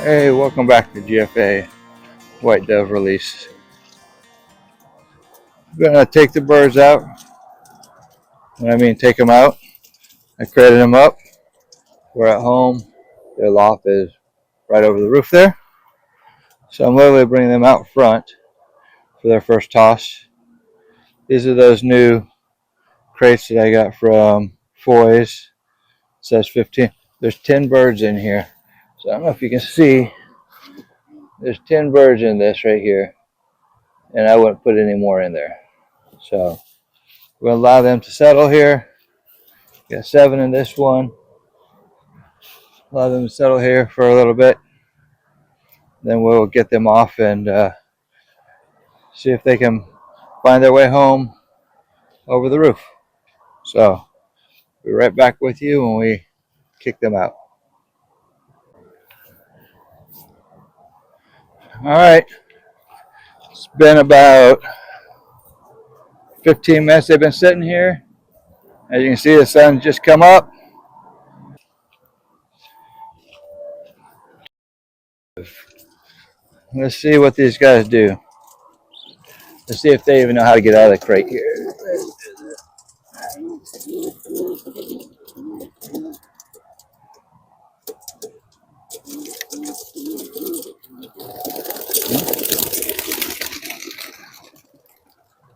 Hey, welcome back to GFA White Dove Release. I'm gonna take the birds out. When I mean take them out, I crated them up. We're at home. Their loft is right over the roof there. So I'm literally bringing them out front for their first toss. These are those new crates that I got from Foy's. It says 15. There's 10 birds in here. So I don't know if you can see. There's 10 birds in this right here. And I wouldn't put any more in there. So we'll allow them to settle here. Got 7 in this one. Allow them to settle here for a little bit. Then we'll get them off and see if they can find their way home over the roof. So we'll be right back with you when we kick them out. All right. It's been about 15 minutes they've been sitting here. As you can see, the sun's just come up. Let's see what these guys do. Let's see if they even know how to get out of the crate here.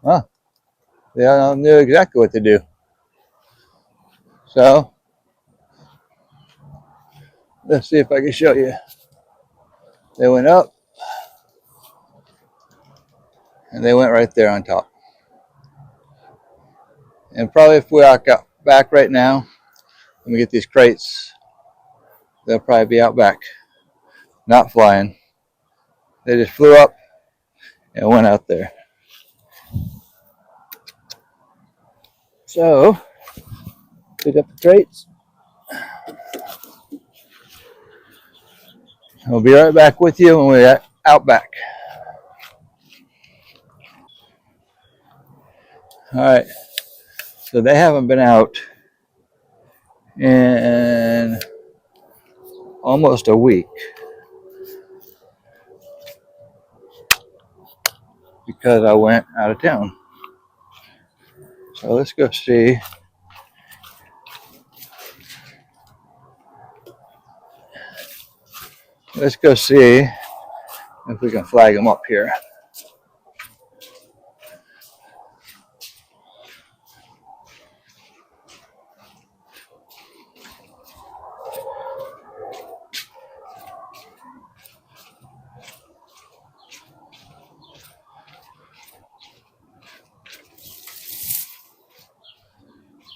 Huh. They all knew exactly what to do. So let's see if I can show you. They went up and they went right there on top. And probably if we walk out back right now and we get these crates, they'll probably be out back, not flying. They just flew up and went out there. So, pick up the crates. I'll be right back with you when we're out back. All right. So they haven't been out in almost a week because I went out of town. So let's go see. Let's go see if we can flag them up here.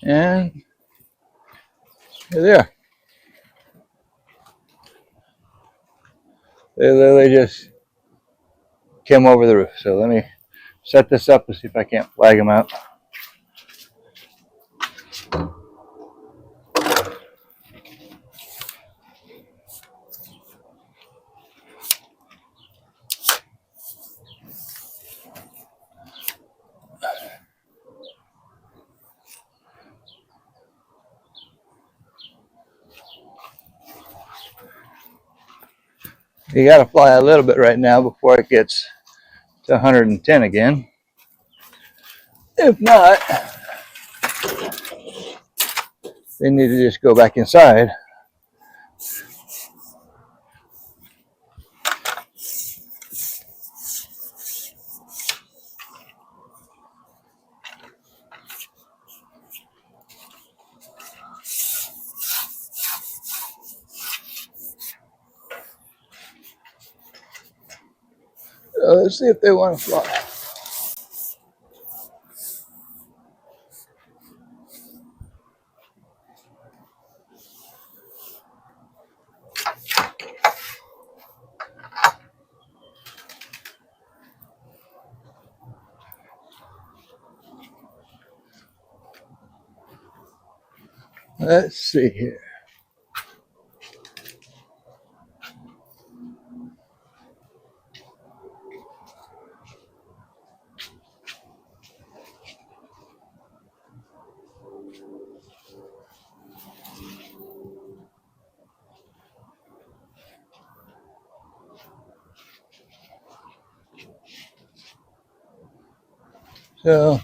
And here they are. They literally just came over the roof. So let me set this up and see if I can't flag them out. You got to fly a little bit right now before it gets to 110 again. If not, they need to just go back inside. So let's see if they want to fly. Let's see here. So,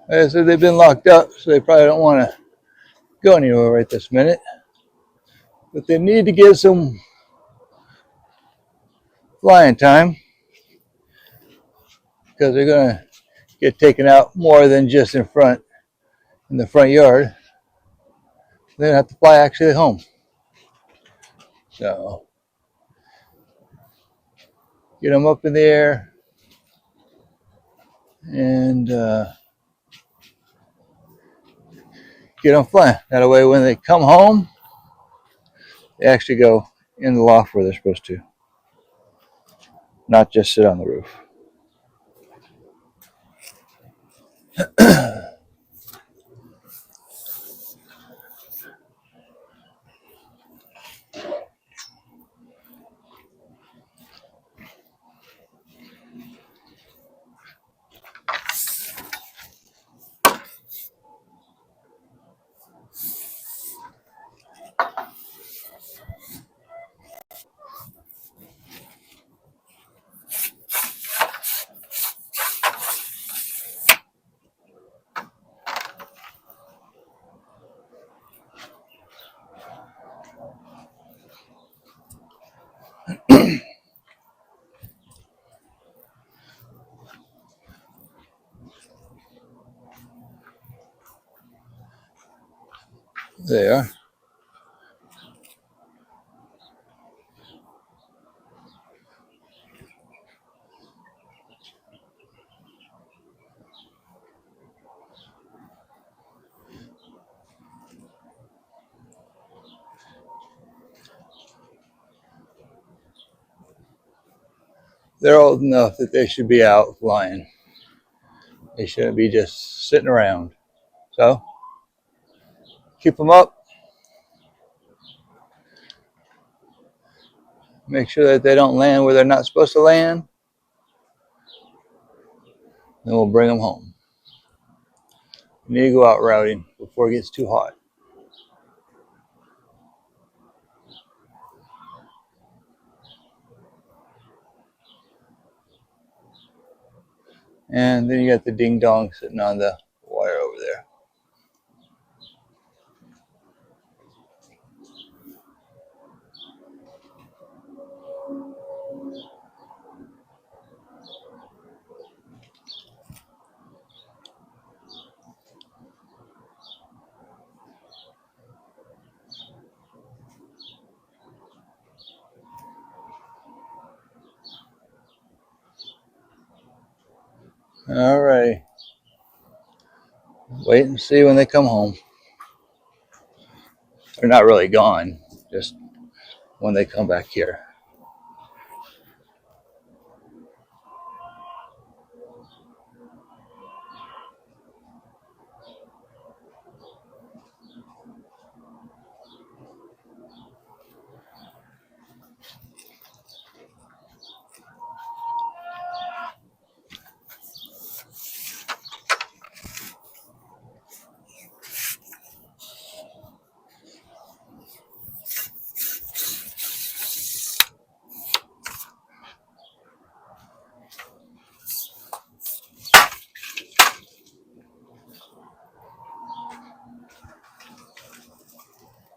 like I said, they've been locked up, so they probably don't want to go anywhere right this minute. But they need to get some flying time because they're going to get taken out more than just in the front yard. They're going to have to fly actually home. So, get them up in the air and get them flying. That way, when they come home, they actually go in the loft where they're supposed to, not just sit on the roof. They are. They're old enough that they should be out flying. They shouldn't be just sitting around. So, keep them up. Make sure that they don't land where they're not supposed to land. Then we'll bring them home. We need to go out routing before it gets too hot. And then you got the ding dong sitting on the wire over there. All right. Wait and see when they come home. They're not really gone, just when they come back here.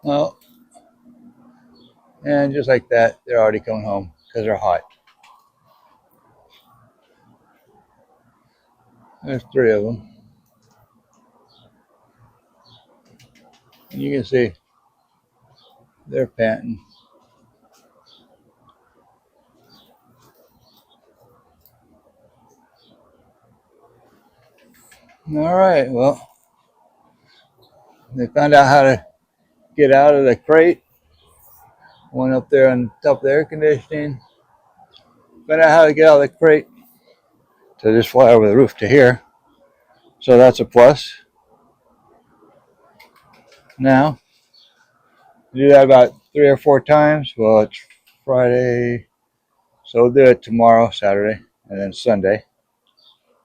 Well, and just like that, they're already coming home because they're hot. There's 3 of them. And you can see they're panting. All right, well, they found out how to get out of the crate. One up there on top of the air conditioning. Found out how to get out of the crate to just fly over the roof to here. So that's a plus. Now, do that about 3 or 4 times. Well, it's Friday, so we'll do it tomorrow, Saturday, and then Sunday.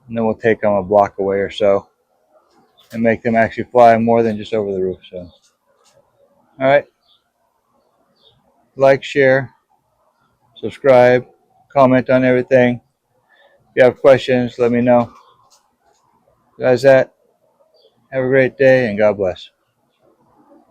And then we'll take them a block away or so and make them actually fly more than just over the roof. So, all right. Like, share, subscribe, comment on everything. If you have questions, let me know. Guys, have a great day and God bless.